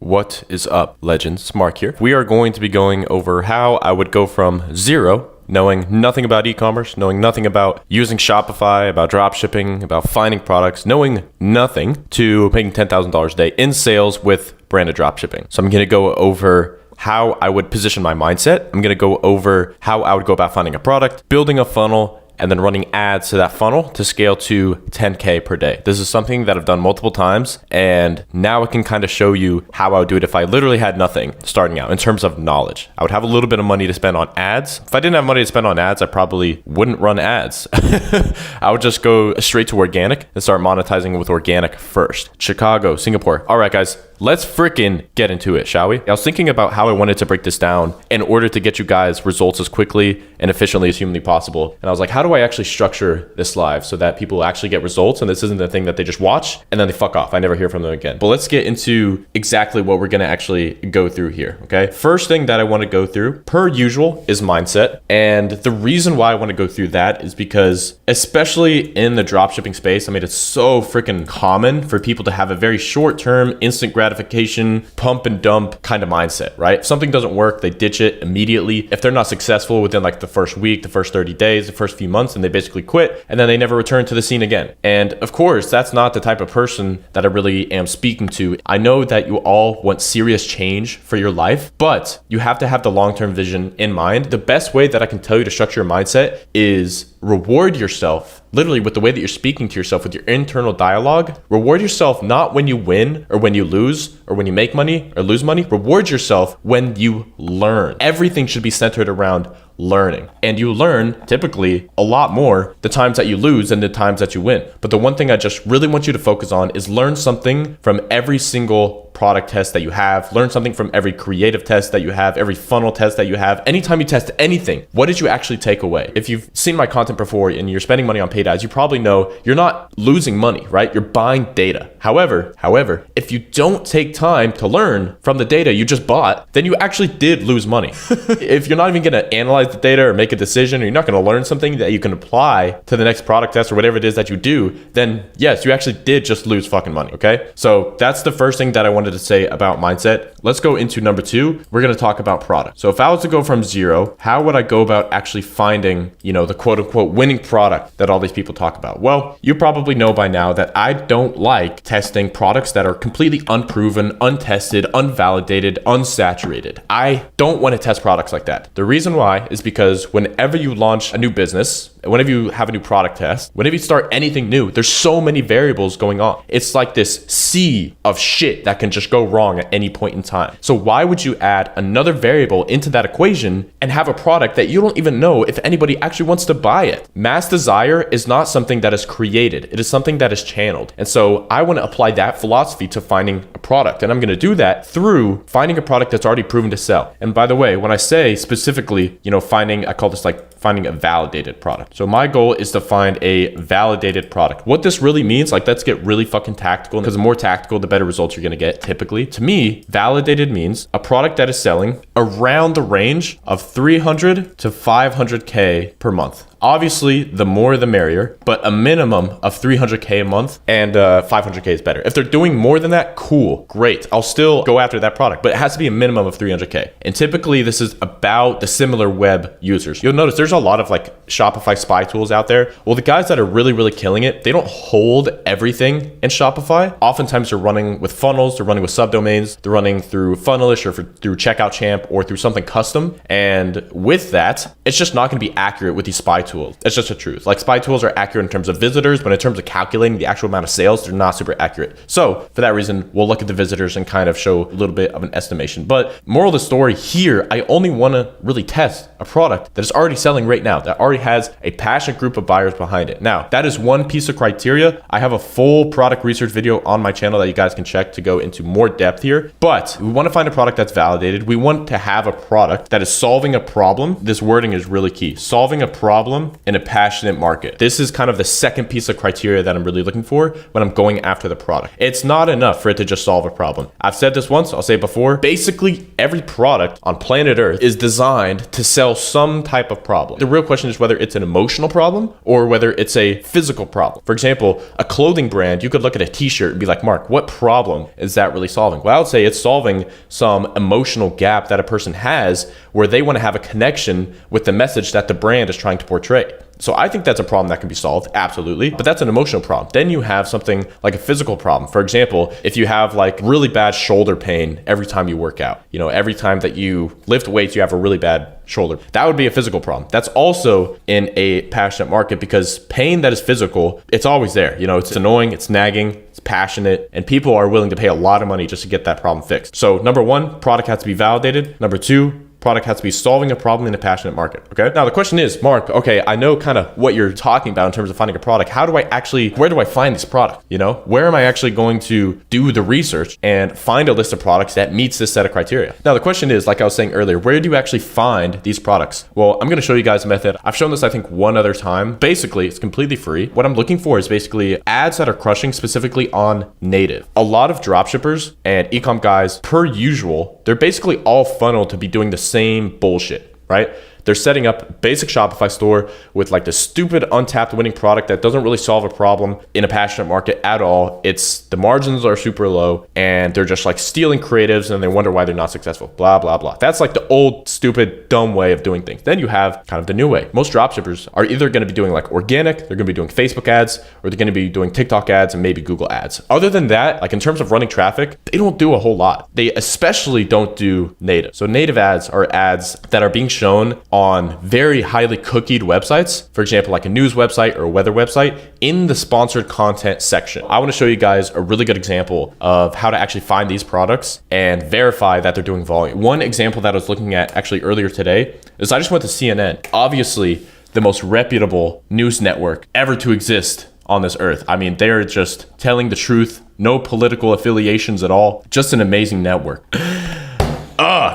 What is up, legends? Mark here. We are going to be going over how I would go from zero, knowing nothing about e-commerce, knowing nothing about using Shopify, about dropshipping, about finding products, knowing nothing, to making $10,000 a day in sales with branded dropshipping. So I'm going to go over how I would position my mindset. I'm going to go over how I would go about finding a product, building a funnel, and then running ads to that funnel to scale to 10K per day. This is something that I've done multiple times, and now I can kind of show you how I would do it if I literally had nothing starting out in terms of knowledge. I would have a little bit of money to spend on ads. If I didn't have money to spend on ads, I probably wouldn't run ads. I would just go straight to organic and start monetizing with organic first. Chicago, Singapore. All right, guys. Let's freaking get into it, shall we? I was thinking about how I wanted to break this down in order to get you guys results as quickly and efficiently as humanly possible. And I was like, how do I actually structure this live so that people actually get results and this isn't the thing that they just watch and then they fuck off. I never hear from them again. But let's get into exactly what we're gonna actually go through here, okay? First thing that I wanna go through, per usual, is mindset. And the reason why I wanna go through that is because, especially in the dropshipping space, I mean, it's so freaking common for people to have a very short-term, instant gratification, pump and dump kind of mindset, right? If something doesn't work, they ditch it immediately. If they're not successful within like the first week, the first 30 days, the first few months, and they basically quit, and then they never return to the scene again. And of course, that's not the type of person that I really am speaking to. I know that you all want serious change for your life, but you have to have the long-term vision in mind. The best way that I can tell you to structure your mindset is reward yourself, literally with the way that you're speaking to yourself, with your internal dialogue. Reward yourself not when you win or when you lose or when you make money or lose money. Reward yourself when you learn. Everything should be centered around learning. And you learn typically a lot more the times that you lose than the times that you win. But the one thing I just really want you to focus on is learn something from every single product test that you have. Learn something from every creative test that you have, every funnel test that you have. Anytime you test anything, what did you actually take away? If you've seen my content before and you're spending money on paid ads, you probably know you're not losing money, right? You're buying data. However, if you don't take time to learn from the data you just bought, then you actually did lose money. If you're not even going to analyze the data or make a decision, or you're not going to learn something that you can apply to the next product test or whatever it is that you do, then yes, you actually did just lose fucking money, okay? So that's the first thing that I wanted to say about mindset. Let's go into number two. We're going to talk about product. So if I was to go from zero, how would I go about actually finding, the quote unquote winning product that all these people talk about? Well, you probably know by now that I don't like testing products that are completely unproven, untested, unvalidated, unsaturated. I don't want to test products like that. The reason why is because whenever you launch a new business, whenever you have a new product test, whenever you start anything new, there's so many variables going on. It's like this sea of shit that can just go wrong at any point in time. So why would you add another variable into that equation and have a product that you don't even know if anybody actually wants to buy it? Mass desire is not something that is created. It is something that is channeled. And so I want to apply that philosophy to finding a product. And I'm going to do that through finding a product that's already proven to sell. And by the way, when I say specifically, I call this like finding a validated product. So my goal is to find a validated product. What this really means, let's get really fucking tactical, because the more tactical, the better results you're gonna get typically. To me, validated means a product that is selling around the range of 300 to 500K per month. Obviously, the more the merrier, but a minimum of 300K a month, and 500K is better. If they're doing more than that, cool, great. I'll still go after that product, but it has to be a minimum of 300K. And typically this is about the similar web users. You'll notice there's a lot of Shopify spy tools out there. Well, the guys that are really, really killing it, they don't hold everything in Shopify. Oftentimes they're running with funnels, they're running with subdomains, they're running through Funnelish or through Checkout Champ or through something custom. And with that, it's just not gonna be accurate with these spy tools. It's just the truth. Spy tools are accurate in terms of visitors, but in terms of calculating the actual amount of sales, they're not super accurate. So for that reason, we'll look at the visitors and kind of show a little bit of an estimation. But moral of the story here, I only want to really test a product that is already selling right now, that already has a passionate group of buyers behind it. Now, that is one piece of criteria. I have a full product research video on my channel that you guys can check to go into more depth here. But we want to find a product that's validated. We want to have a product that is solving a problem. This wording is really key. Solving a problem problem in a passionate market. This is kind of the second piece of criteria that I'm really looking for when I'm going after the product. It's not enough for it to just solve a problem. I've said this once, I'll say it before. Basically, every product on planet Earth is designed to sell some type of problem. The real question is whether it's an emotional problem or whether it's a physical problem. For example, a clothing brand, you could look at a t-shirt and be like, Mark, what problem is that really solving? Well, I would say it's solving some emotional gap that a person has where they want to have a connection with the message that the brand is trying to portray. So I think that's a problem that can be solved, absolutely, but that's an emotional problem. Then you have something like a physical problem. For example, if you have like really bad shoulder pain every time you work out, every time that you lift weights, you have a really bad shoulder. That would be a physical problem. That's also in a passionate market because pain that is physical, it's always there. It's annoying, it's nagging, it's passionate, and people are willing to pay a lot of money just to get that problem fixed. So number one, product has to be validated. Number two, product has to be solving a problem in a passionate market. Okay. Now the question is, Mark, okay, I know kind of what you're talking about in terms of finding a product. Where do I find this product? Where am I actually going to do the research and find a list of products that meets this set of criteria? Now the question is, like I was saying earlier, where do you actually find these products? Well, I'm going to show you guys a method. I've shown this, I think, one other time. Basically, it's completely free. What I'm looking for is basically ads that are crushing specifically on native. A lot of dropshippers and ecom guys, per usual, they're basically all funneled to be doing the same bullshit, right? They're setting up a basic Shopify store with like the stupid untapped winning product that doesn't really solve a problem in a passionate market at all. The margins are super low and they're just like stealing creatives and they wonder why they're not successful, blah, blah, blah. That's like the old, stupid, dumb way of doing things. Then you have kind of the new way. Most dropshippers are either going to be doing like organic, they're going to be doing Facebook ads, or they're going to be doing TikTok ads and maybe Google ads. Other than that, like in terms of running traffic, they don't do a whole lot. They especially don't do native. So native ads are ads that are being shown on very highly cookied websites, for example, like a news website or a weather website, in the sponsored content section. I want to show you guys a really good example of how to actually find these products and verify that they're doing volume. One example that I was looking at actually earlier today is I just went to CNN, obviously the most reputable news network ever to exist on this earth. I mean, they're just telling the truth, no political affiliations at all, just an amazing network.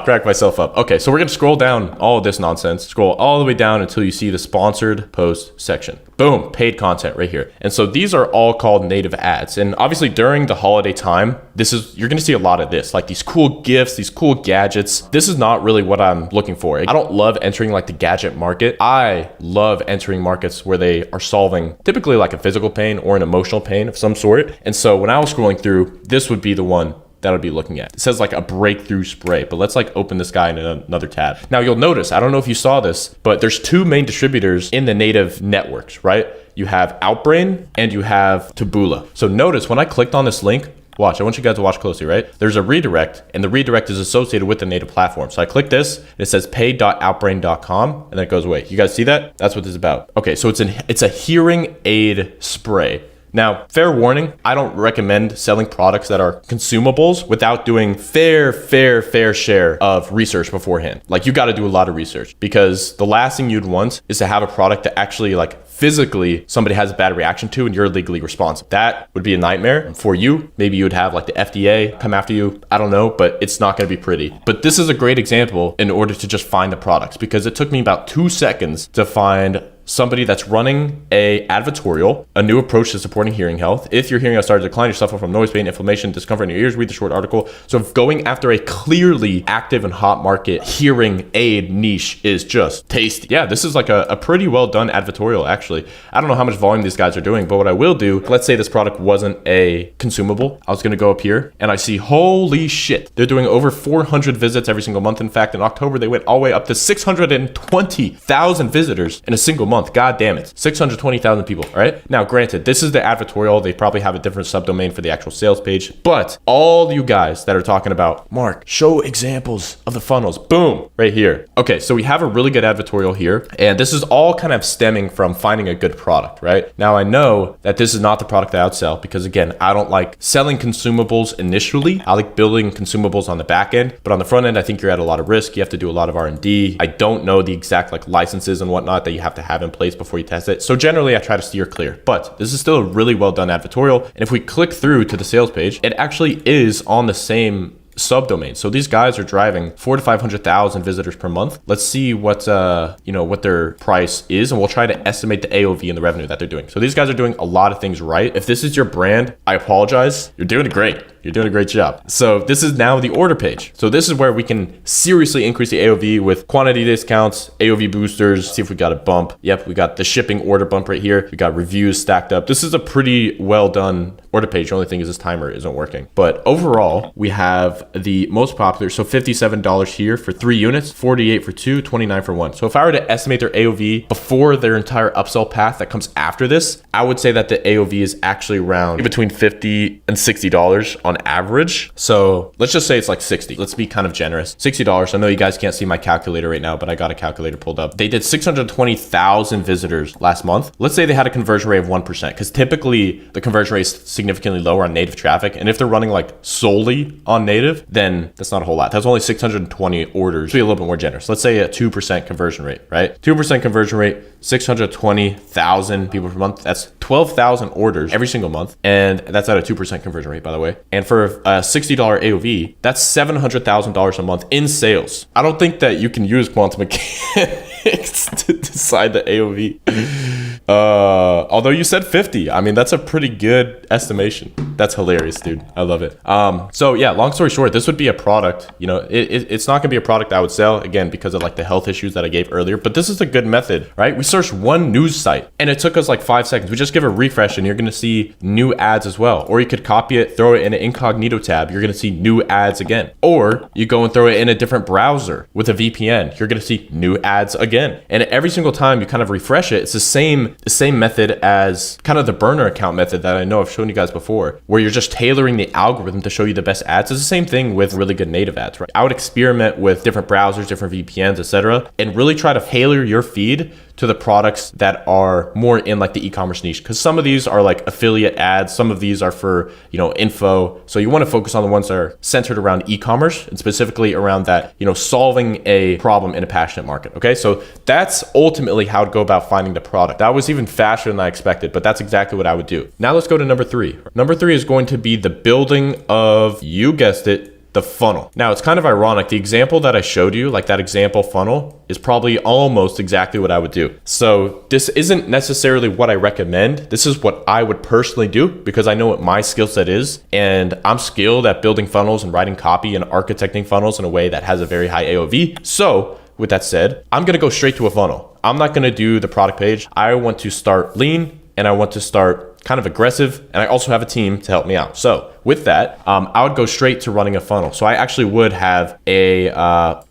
Crack myself up. Okay, so we're gonna scroll down all of this nonsense, scroll all the way down until you see the sponsored post section. Boom, paid content right here. And so these are all called native ads. And obviously during the holiday time, you're gonna see a lot of this, like these cool gifts, these cool gadgets. This is not really what I'm looking for. I don't love entering like the gadget market. I love entering markets where they are solving typically like a physical pain or an emotional pain of some sort. And so when I was scrolling through, this would be the one that I'd be looking at. It says like a breakthrough spray, but let's like open this guy in another tab. Now you'll notice, I don't know if you saw this, but there's two main distributors in the native networks, right? You have Outbrain and you have Taboola. So notice when I clicked on this link, watch, I want you guys to watch closely, right? There's a redirect and the redirect is associated with the native platform. So I click this, and it says pay.outbrain.com and then it goes away. You guys see that? That's what this is about. Okay, so it's a hearing aid spray. Now, fair warning, I don't recommend selling products that are consumables without doing fair share of research beforehand. Like you got to do a lot of research because the last thing you'd want is to have a product that actually like physically somebody has a bad reaction to and you're legally responsible. That would be a nightmare for you. Maybe you would have like the FDA come after you. I don't know, but it's not going to be pretty. But this is a great example in order to just find the products because it took me about 2 seconds to find somebody that's running a advertorial, a new approach to supporting hearing health. If your hearing has started to decline, you're suffering from noise, pain, inflammation, discomfort in your ears, read the short article. So going after a clearly active and hot market hearing aid niche is just tasty. Yeah, this is like a pretty well done advertorial, actually. I don't know how much volume these guys are doing, but what I will do, let's say this product wasn't a consumable. I was gonna go up here and I see, holy shit, they're doing over 400 visits every single month. In fact, in October, they went all the way up to 620,000 visitors in a single month. God damn it. 620,000 people. All right. Now, granted, this is the advertorial. They probably have a different subdomain for the actual sales page, but all you guys that are talking about, Mark, show examples of the funnels. Boom, right here. Okay. So we have a really good advertorial here, and this is all kind of stemming from finding a good product, right? Now, I know that this is not the product that I would sell because again, I don't like selling consumables initially. I like building consumables on the back end, but on the front end, I think you're at a lot of risk. You have to do a lot of R&D. I don't know the exact like licenses and whatnot that you have to have in place before you test it. So generally I try to steer clear, but this is still a really well done advertorial. And if we click through to the sales page, it actually is on the same subdomains. So these guys are driving 400 to 500,000 visitors per month. Let's see what what their price is, and we'll try to estimate the AOV and the revenue that they're doing. So these guys are doing a lot of things right. If this is your brand, I apologize. You're doing great. You're doing a great job. So this is now the order page. So this is where we can seriously increase the AOV with quantity discounts, AOV boosters. See if we got a bump. Yep, we got the shipping order bump right here. We got reviews stacked up. This is a pretty well done order page. The only thing is this timer isn't working. But overall, we have the most popular. So $57 here for 3 units, 48 for 2, 29 for 1. So if I were to estimate their AOV before their entire upsell path that comes after this, I would say that the AOV is actually around between $50 and $60 on average. So let's just say it's like 60. Let's be kind of generous. $60. I know you guys can't see my calculator right now, but I got a calculator pulled up. They did 620,000 visitors last month. Let's say they had a conversion rate of 1%, because typically the conversion rate is significantly lower on native traffic. And if they're running like solely on native, then that's not a whole lot. That's only 620 orders. Be a little bit more generous. Let's say a 2% conversion rate, right? 2% conversion rate, 620,000 people per month. That's 12,000 orders every single month. And that's at a 2% conversion rate, by the way. And for a $60 AOV, that's $700,000 a month in sales. I don't think that you can use quantum mechanics to decide the AOV. Although you said 50, I mean, that's a pretty good estimation. That's hilarious, dude. I love it. So yeah, long story short, this would be a product, you know, it's not gonna be a product I would sell, again, because of like the health issues that I gave earlier, but this is a good method, right? We searched one news site and it took us like 5 seconds. We just give a refresh and you're gonna see new ads as well. Or you could copy it, throw it in an incognito tab. You're gonna see new ads again. Or you go and throw it in a different browser with a VPN. You're gonna see new ads again. And every single time you kind of refresh it, it's the same method as kind of the burner account method that I know I've shown you guys before, where you're just tailoring the algorithm to show you the best ads. It's the same thing with really good native ads, right? I would experiment with different browsers, different VPNs, etc., and really try to tailor your feed to the products that are more in like the e-commerce niche, because some of these are like affiliate ads, some of these are for, you know, info. So you want to focus on the ones that are centered around e-commerce and specifically around that, you know, solving a problem in a passionate market. Okay, so that's ultimately how to go about finding the product. That was even faster than I expected, but that's exactly what I would do. Now let's go to number 3. Number 3 is going to be the building of, you guessed it, the funnel. Now it's kind of ironic. The example that I showed you, like that example funnel, is probably almost exactly what I would do. So this isn't necessarily what I recommend. This is what I would personally do because I know what my skill set is, and I'm skilled at building funnels and writing copy and architecting funnels in a way that has a very high AOV. So with that said, I'm gonna go straight to a funnel. I'm not gonna do the product page. I want to start lean and I want to start kind of aggressive, and I also have a team to help me out. So with that, I would go straight to running a funnel. So I actually would have a,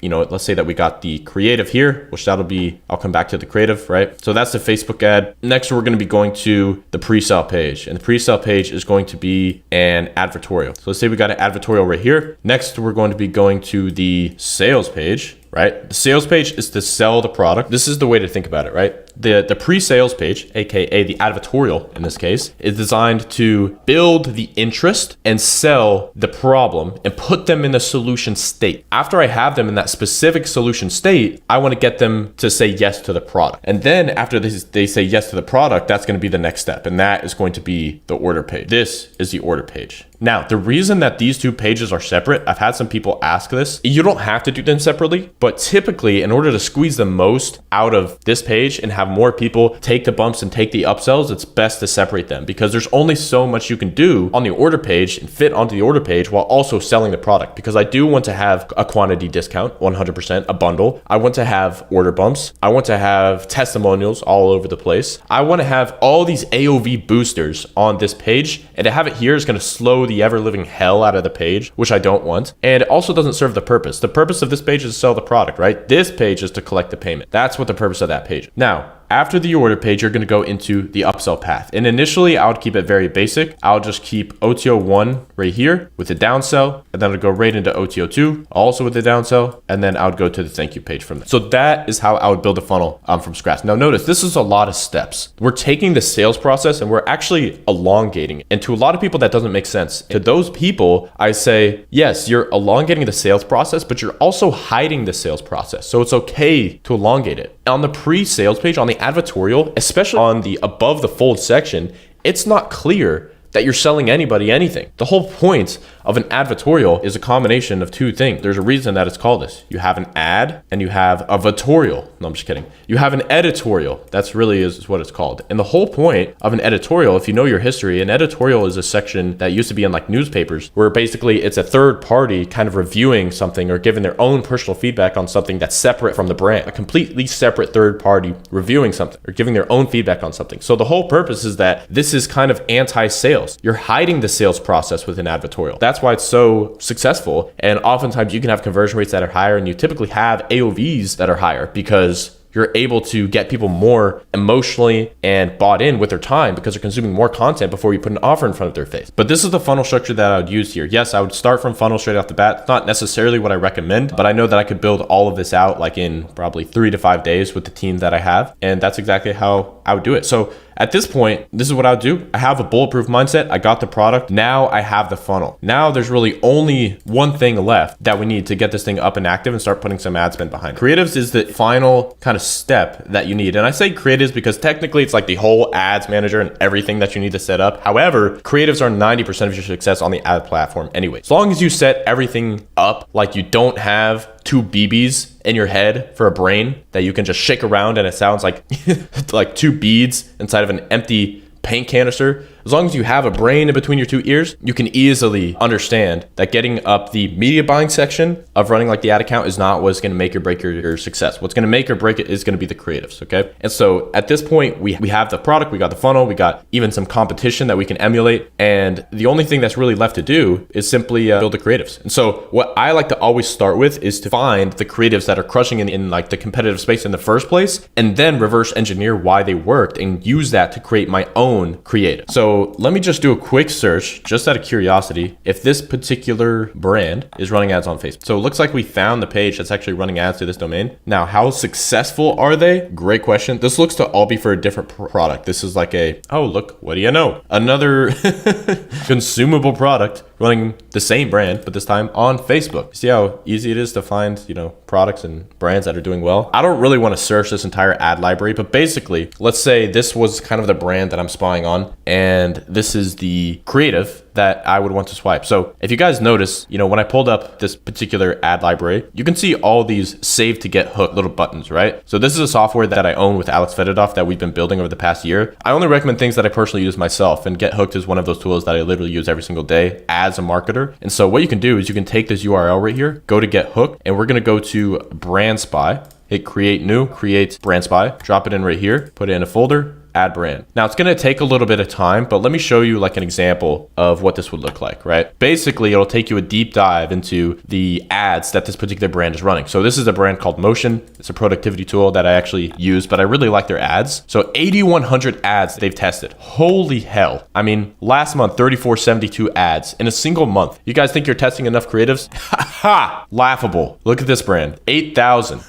let's say that we got the creative here, which that'll be, I'll come back to the creative, right? So that's the Facebook ad. Next, we're going to be going to the pre-sale page, and the pre-sale page is going to be an advertorial. So let's say we got an advertorial right here. Next, we're going to be going to the sales page, right? The sales page is to sell the product. This is the way to think about it, right? The pre-sales page, aka the advertorial in this case, is designed to build the interest and sell the problem and put them in the solution state. After I have them in that specific solution state, I want to get them to say yes to the product. And then after they say yes to the product, that's going to be the next step. And that is going to be the order page. This is the order page. Now, the reason that these two pages are separate, I've had some people ask this. You don't have to do them separately, but typically in order to squeeze the most out of this page and have more people take the bumps and take the upsells, it's best to separate them because there's only so much you can do on the order page and fit onto the order page while also selling the product. Because I do want to have a quantity discount, 100%, a bundle. I want to have order bumps. I want to have testimonials all over the place. I want to have all these AOV boosters on this page, and to have it here is going to slow the ever-living hell out of the page, which I don't want. And it also doesn't serve the purpose. The purpose of this page is to sell the product, right? This page is to collect the payment. That's what the purpose of that page. Now, after the order page, you're going to go into the upsell path. And initially, I would keep it very basic. I'll just keep OTO1 right here with the downsell, and then I'll go right into OTO2, also with the downsell, and then I would go to the thank you page from there. So that is how I would build a funnel from scratch. Now notice, this is a lot of steps. We're taking the sales process and we're actually elongating it. And to a lot of people, that doesn't make sense. To those people, I say, yes, you're elongating the sales process, but you're also hiding the sales process. So it's okay to elongate it. On the pre-sales page, on the advertorial, especially on the above the fold section, it's not clear that you're selling anybody anything. The whole point of an advertorial is a combination of two things. There's a reason that it's called this. You have an ad and you have a vetorial. No, I'm just kidding. You have an editorial. That's really is what it's called. And the whole point of an editorial, if you know your history, an editorial is a section that used to be in like newspapers where basically it's a third party kind of reviewing something or giving their own personal feedback on something that's separate from the brand. A completely separate third party reviewing something or giving their own feedback on something. So the whole purpose is that this is kind of anti-sales. You're hiding the sales process with an advertorial. That's why it's so successful. And oftentimes you can have conversion rates that are higher, and you typically have AOVs that are higher because you're able to get people more emotionally and bought in with their time because they're consuming more content before you put an offer in front of their face. But this is the funnel structure that I would use here. Yes, I would start from funnel straight off the bat. It's not necessarily what I recommend, but I know that I could build all of this out like in probably 3 to 5 days with the team that I have. And that's exactly how I would do it. So at this point, this is what I would do. I have a bulletproof mindset. I got the product. Now I have the funnel. Now there's really only one thing left that we need to get this thing up and active and start putting some ad spend behind it. Creatives is the final kind of step that you need. And I say creatives because technically it's like the whole ads manager and everything that you need to set up. However, creatives are 90% of your success on the ad platform anyway. As long as you set everything up like you don't have 2 BBs in your head for a brain that you can just shake around and it sounds like like 2 beads inside of an empty paint canister. As long as you have a brain in between your 2 ears, you can easily understand that getting up the media buying section of running like the ad account is not what's going to make or break your success. What's going to make or break it is going to be the creatives, okay? And so at this point, we have the product, we got the funnel, we got even some competition that we can emulate. And the only thing that's really left to do is simply build the creatives. And so what I like to always start with is to find the creatives that are crushing in like the competitive space in the first place, and then reverse engineer why they worked and use that to create my own creative. So let me just do a quick search, just out of curiosity, if this particular brand is running ads on Facebook. So it looks like we found the page that's actually running ads to this domain. Now, how successful are they? Great question. This looks to all be for a different product. This is like oh, look, what do you know? Another consumable product running the same brand, but this time on Facebook. See how easy it is to find, products and brands that are doing well? I don't really want to search this entire ad library, but basically, let's say this was kind of the brand that I'm spying on, and this is the creative that I would want to swipe. So if you guys notice, when I pulled up this particular ad library, you can see all these save to get hooked little buttons, right? So this is a software that I own with Alex Fedorov that we've been building over the past year. I only recommend things that I personally use myself, and Get Hooked is one of those tools that I literally use every single day as a marketer. And so what you can do is you can take this URL right here, go to Get Hooked, and we're going to go to Brand Spy, hit create new, create Brand Spy, drop it in right here, put it in a folder, add brand. Now it's going to take a little bit of time, but let me show you like an example of what this would look like, right? Basically, it'll take you a deep dive into the ads that this particular brand is running. So this is a brand called Motion. It's a productivity tool that I actually use, but I really like their ads. So 8,100 ads they've tested. Holy hell. I mean, last month, 3,472 ads in a single month. You guys think you're testing enough creatives? Ha! Laughable. Look at this brand. 8,000.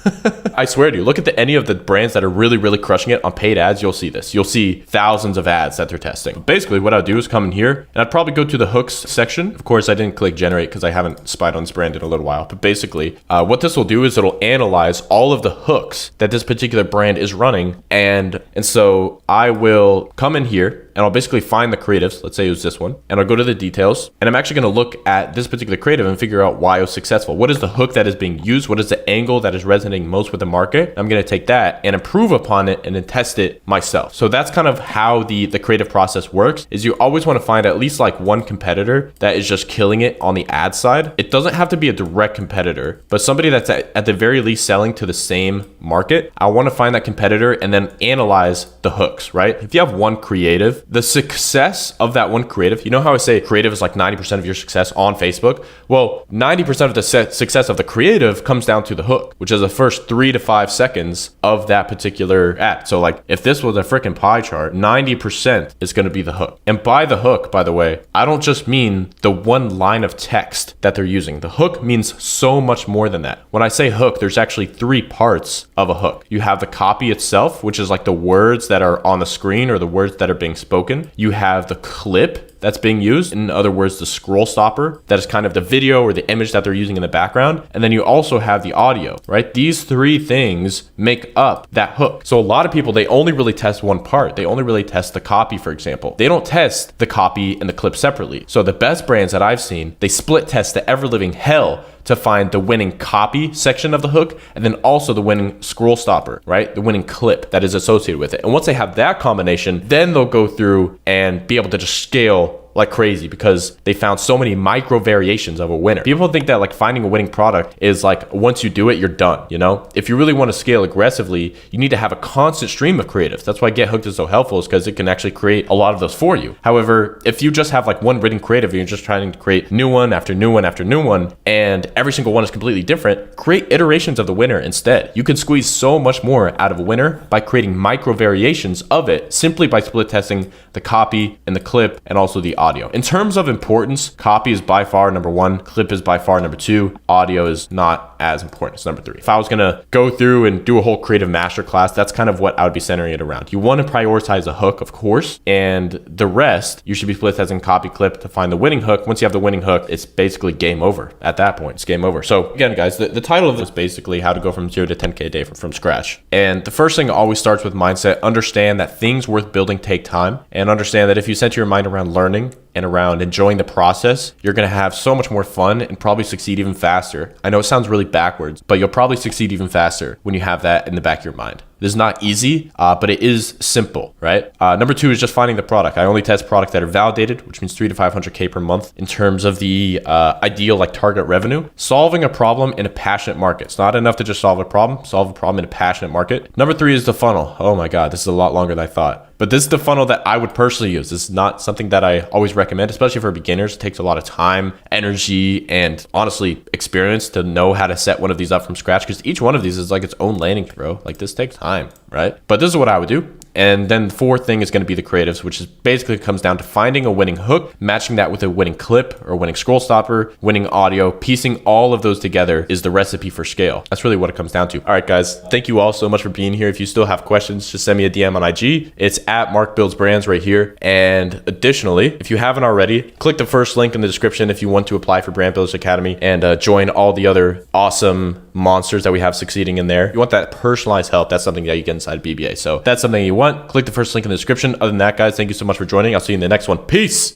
I swear to you, look at any of the brands that are really, really crushing it on paid ads. You'll see this. You'll see thousands of ads that they're testing. Basically, what I'd do is come in here and I'd probably go to the hooks section. Of course, I didn't click generate because I haven't spied on this brand in a little while. But basically, what this will do is it'll analyze all of the hooks that this particular brand is running. And so I will come in here and I'll basically find the creatives. Let's say it was this one. And I'll go to the details. And I'm actually going to look at this particular creative and figure out why it was successful. What is the hook that is being used? What is the angle that is resonating most with the market? I'm going to take that and improve upon it and then test it myself. So that's kind of how the creative process works, is you always want to find at least like one competitor that is just killing it on the ad side. It doesn't have to be a direct competitor, but somebody that's at the very least selling to the same market. I want to find that competitor and then analyze the hooks, right? If you have one creative, the success of that one creative, you know how I say creative is like 90% of your success on Facebook? Well, 90% of the success of the creative comes down to the hook, which is the first 3 to 5 seconds of that particular ad. So like if this was a freaking pie chart, 90% is going to be the hook. And by the hook, by the way, I don't just mean the one line of text that they're using. The hook means so much more than that. When I say hook, there's actually 3 parts of a hook. You have the copy itself, which is like the words that are on the screen or the words that are being spoken. spoken. You have the clip that's being used. In other words, the scroll stopper, that is kind of the video or the image that they're using in the background. And then you also have the audio, right? These three things make up that hook. So a lot of people, they only really test one part. They only really test the copy, for example. They don't test the copy and the clip separately. So the best brands that I've seen, they split test the ever living hell to find the winning copy section of the hook, and then also the winning scroll stopper, right? The winning clip that is associated with it. And once they have that combination, then they'll go through and be able to just scale like crazy because they found so many micro variations of a winner. People think that like finding a winning product is like once you do it, you're done, you know? If you really want to scale aggressively, you need to have a constant stream of creatives. That's why Get Hooked is so helpful, is because it can actually create a lot of those for you. However, if you just have like one written creative and you're just trying to create new one after new one after new one, and every single one is completely different, create iterations of the winner instead. You can squeeze so much more out of a winner by creating micro variations of it simply by split testing the copy and the clip and also the audio. In terms of importance, copy is by far number one, clip is by far number two, audio is not as important. It's number three. If I was gonna go through and do a whole creative masterclass, that's kind of what I would be centering it around. You want to prioritize a hook, of course, and the rest, you should be split testing copy, clip to find the winning hook. Once you have the winning hook, it's basically game over. At that point, it's game over. So again, guys, the title of this is basically how to go from 0 to 10K a day from scratch. And the first thing always starts with mindset. Understand that things worth building take time, and understand that if you center your mind around learning and around enjoying the process, you're going to have so much more fun and probably succeed even faster. I know it sounds really backwards, but you'll probably succeed even faster when you have that in the back of your mind. This is not easy, but it is simple, right? Number two is just finding the product. I only test products that are validated, which means 3 to 500K per month in terms of the ideal like target revenue. Solving a problem in a passionate market. It's not enough to just solve a problem in a passionate market. Number three is the funnel. Oh my God, this is a lot longer than I thought. But this is the funnel that I would personally use. This is not something that I always recommend, especially for beginners. It takes a lot of time, energy, and honestly, experience to know how to set one of these up from scratch, because each one of these is like its own landing throw. Like this takes time, right? But this is what I would do. And then the fourth thing is going to be the creatives, which is basically comes down to finding a winning hook, matching that with a winning clip or winning scroll stopper, winning audio, piecing all of those together is the recipe for scale. That's really what it comes down to. All right, guys, thank you all so much for being here. If you still have questions, just send me a DM on IG. It's at Mark Builds Brands right here. And additionally, if you haven't already, click the first link in the description if you want to apply for Brand Builders Academy and join all the other awesome monsters that we have succeeding in there. You want that personalized help. That's something that you get inside BBA. So that's something you want. Click the first link in the description. Other than that, guys, thank you so much for joining. I'll see you in the next one. Peace.